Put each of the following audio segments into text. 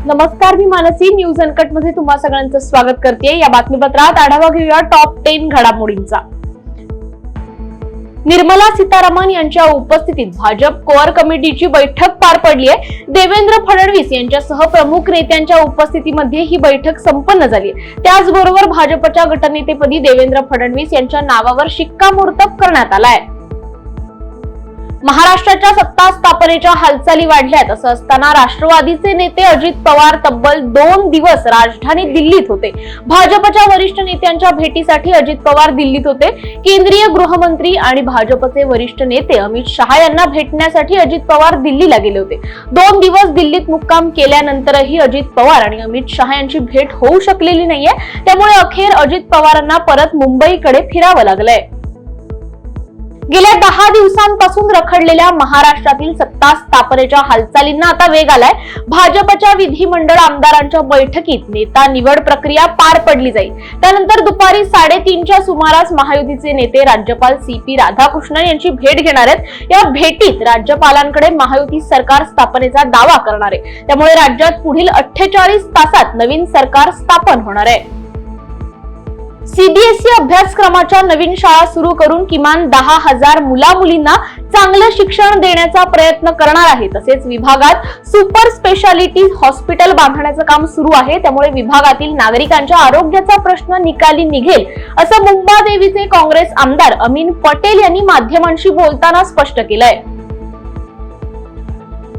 नमस्कार, मी Mansi. News uncut मध्ये तुम्हा सगळ्यांचं स्वागत करते. या बातमीपत्रात आढावा घेऊया टॉप 10 घडामोडींचा. निर्मला सीतारामन यांच्या उपस्थितीत भाजप कोअर कमिटीची बैठक पार पडली आहे. देवेंद्र फडणवीस यांच्यासह प्रमुख नेत्यांच्या उपस्थितीमध्ये ही बैठक संपन्न झाली आहे. त्याचबरोबर भाजपच्या गटनेतेपदी देवेंद्र फडणवीस यांच्या नावावर शिक्कामोर्तब करण्यात आला आहे. महाराष्ट्राच्या सत्ता स्थापनेच्या हालचाली वाढल्यात. असं असताना राष्ट्रवादीचे नेते अजित पवार तब्बल 2 दिवस राजधानी दिल्लीत होते. भाजपच्या वरिष्ठ नेत्यांच्या भेटीसाठी अजित पवार दिल्लीत होते. केंद्रीय गृहमंत्री आणि भाजपचे वरिष्ठ नेते अमित शहा यांना भेटण्यासाठी अजित पवार दिल्लीला गेले होते. 2 दिवस दिल्लीत मुक्काम केल्यानंतरही अजित पवार आणि अमित शहा यांची भेट होऊ शकलेली नाहीये. त्यामुळे अखेर अजित पवारांना परत मुंबईकडे फिरावं लागलंय. गेल्या 10 दिवसांपासून रखडलेल्या महाराष्ट्रातील सत्ता स्थापनेच्या हालचालींना आता वेग आलाय. भाजपच्या विधिमंडळ आमदारांच्या बैठकीत नेता निवड प्रक्रिया पार पडली जाईल. त्यानंतर दुपारी 3:30च्या सुमारास महायुतीचे नेते राज्यपाल CP राधाकृष्णन यांची भेट घेणार आहेत. या भेटीत राज्यपालांकडे महायुती सरकार स्थापनेचा दावा करणार आहे. त्यामुळे राज्यात पुढील 48 तासात नवीन सरकार स्थापन होणार आहे. CBSE अभ्यासक्रमाच्या नवीन शाळा सुरू करून किमान 10,000 मुला-मुलींना चांगलं शिक्षण देण्याचा प्रयत्न करणार आहे. तसेच विभागात सुपर स्पेशालिटी हॉस्पिटल बांधण्याचं काम सुरू आहे. त्यामुळे विभागातील नागरिकांच्या आरोग्याचा प्रश्न निकाली निघेल, असं मुंबादेवीचे काँग्रेस आमदार अमीन पटेल यांनी माध्यमांशी बोलताना स्पष्ट केलंय.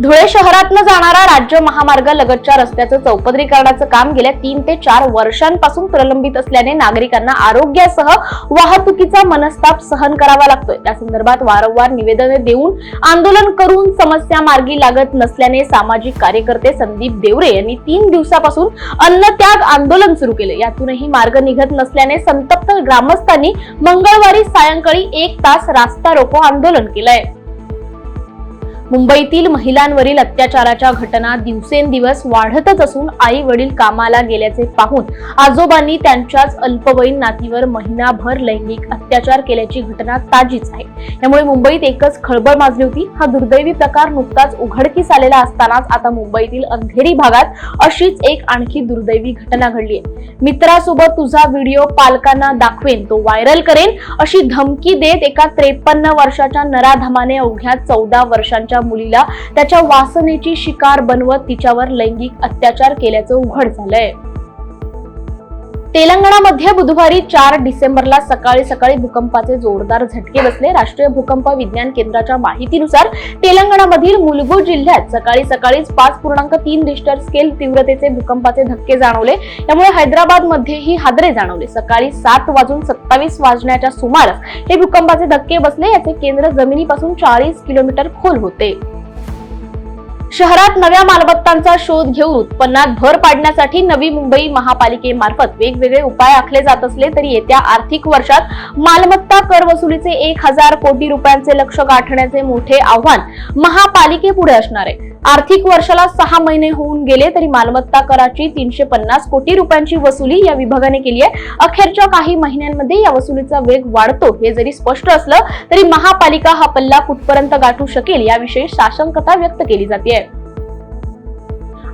धुळे शहरातनं जाणारा राज्य महामार्ग लगतच्या रस्त्याचं चौपदरीकरणाचं काम गेल्या 3 ते 4 वर्षांपासून प्रलंबित असल्याने नागरिकांना आरोग्यासह वाहतुकीचा मनस्ताप सहन करावा लागतोय. त्या संदर्भात वारंवार निवेदने देऊन आंदोलन करून समस्या मार्गी लागत नसल्याने सामाजिक कार्यकर्ते संदीप देवरे यांनी 3 दिवसापासून अन्नत्याग आंदोलन सुरू केले. यातूनही मार्ग निघत नसल्याने संतप्त ग्रामस्थांनी मंगळवारी सायंकाळी 1 तास रास्ता रोको आंदोलन केलंय. मुंबईतील महिलांवरील अत्याचाराच्या घटना दिवसेंदिवस वाढतच असून आई वडील कामाला गेल्याचे पाहून आजोबांनी त्यांच्याच अल्पवयीन नातीवर महिनाभर लैंगिक अत्याचार केल्याची घटना ताजीच आहे. त्यामुळे मुंबईत एकच खळबळ माजली होती. हा दुर्दैवी प्रकार नुकताच उघडकीस आलेला असतानाच आता मुंबईतील अंधेरी भागात अशीच एक आणखी दुर्दैवी घटना घडली आहे. मित्रासोबत तुझा व्हिडिओ पालकांना दाखवेन, तो व्हायरल करेन, अशी धमकी देत एका 53 वर्षाच्या नराधमाने अवघ्या 14 वर्षांच्या मुलीला त्याच्या वासनेची शिकार बनवत तिच्यावर लैंगिक अत्याचार केल्याचं उघड झालंय. तेलंगणामध्ये बुधवारी 4 डिसेंबरला सकाळी भूकंपाचे जोरदार झटके बसले. राष्ट्रीय भूकंप विज्ञान केंद्राच्या माहितीनुसार तेलंगणामधील मुलुगू जिल्ह्यात सकाळीच 5.3 रिश्टर स्केल तीव्रतेचे भूकंपाचे धक्के जाणवले. त्यामुळे हैदराबाद मध्येही हादरे जाणवले. सकाळी 7:27 वाजण्याच्या सुमारास हे भूकंपाचे धक्के बसले. याचे केंद्र जमिनीपासून 40 किलोमीटर खोल होते. शहरात नव्या मालमत्तांचा शोध घेऊन उत्पन्नात भर पाडण्यासाठी नवी मुंबई महापालिकेमार्फत वेगवेगळे उपाय आखले जात असले तरी येत्या आर्थिक वर्षात मालमत्ता कर वसुलीचे 1,000 कोटी रुपयांचे लक्ष्य गाठण्याचे मोठे आव्हान महापालिकेपुढे असणार आहे. आर्थिक वर्षाला 6 महिने होऊन गेले तरी मालमत्ता कराची 350 कोटी रुपयांची वसुली या विभागाने केली आहे. अखेरच्या काही महिन्यांमध्ये या वसुलीचा वेग वाढतो हे जरी स्पष्ट असलं तरी महापालिका हा पल्ला कुठपर्यंत गाठू शकेल याविषयी साशंकता व्यक्त केली जाते.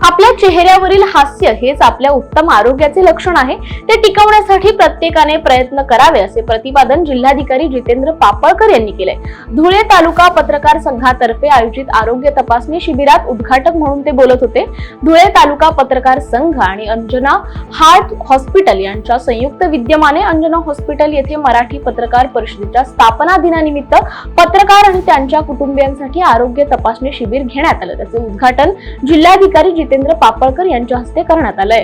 आपल्या चेहऱ्यावरील हास्य हेच आपल्या उत्तम आरोग्याचे लक्षण आहे. ते टिकवण्यासाठी प्रत्येकाने प्रयत्न करावे असे प्रतिपादन जिल्हाधिकारी जितेंद्र पापळकर यांनी केले. धुळे तालुका पत्रकार संघातर्फे आयोजित आरोग्य तपासणी शिबिरात उद्घाटक म्हणून ते बोलत होते. धुळे तालुका पत्रकार संघ आणि अंजना हार्ट हॉस्पिटल यांच्या संयुक्त विद्यमाने अंजना हॉस्पिटल येथे मराठी पत्रकार परिषदेच्या स्थापना दिनानिमित्त पत्रकार आणि त्यांच्या कुटुंबियांसाठी आरोग्य तपासणी शिबिर घेण्यात आलं. त्याचे उद्घाटन जिल्हाधिकारी जितेंद्र पापळकर यांच्या हस्ते करण्यात आलंय.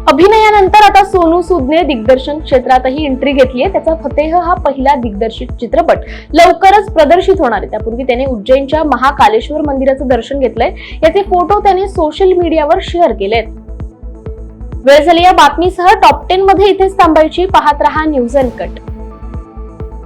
अभिनयानंतर आता सोनू सूदने दिग्दर्शन क्षेत्रातही एंट्री घेतलीये. त्याचा फतेह हा पहिला दिग्दर्शित चित्रपट लवकरच प्रदर्शित होणार आहे. त्यापूर्वी त्याने उज्जैनच्या महाकालेश्वर मंदिराचं दर्शन घेतलंय. याचे फोटो त्याने सोशल मीडियावर शेअर केलेत. वेळ झाली या बातमीसह टॉप 10 मध्ये इथेच थांबायची. पाहत रहा न्यूज अनकट.